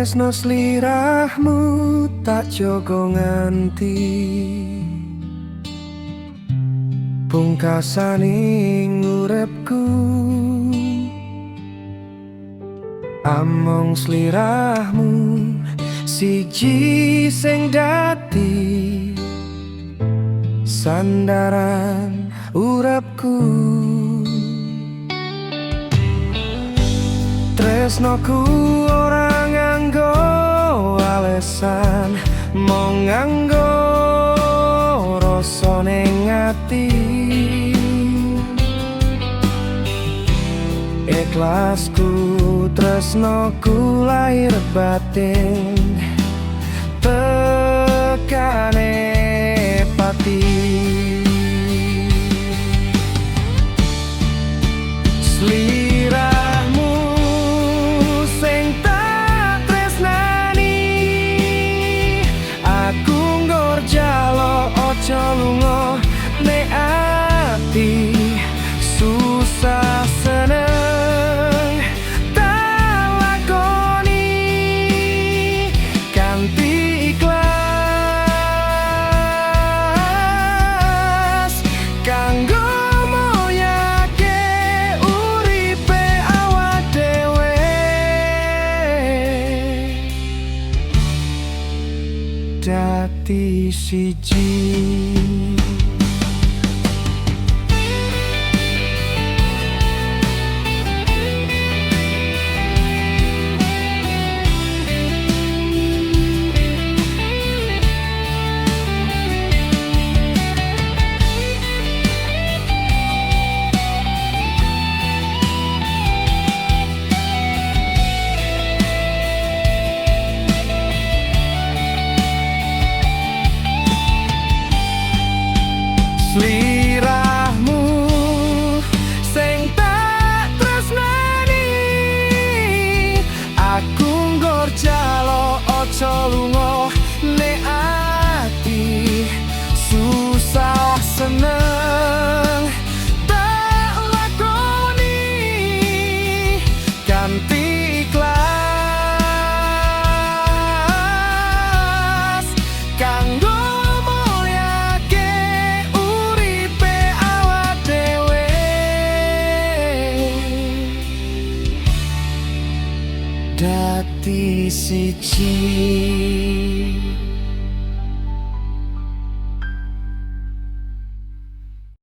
Tresno slirahmu tak jogo nganti pungkasaning uripku. Among slirahmu siji sing dadi sandaran uripku. Tresnoku ora nganggo alesan, mung nganggo rasa ning ati. Ikhlasku tresnoku lahir batin tekane pati. Slirahmu sing tak tresnani, aku nggur jalo ojo lunga nek ati susah seneng tak lakoni kanthi ikhlas kanggo moyake uripe awak dhewe. Dadi siji slirahmu sing tak tresnani, aku nggur jalo ojo lunga nek ati susah seneng tak lakoni kanthi ikhlas kanggo dadi siji.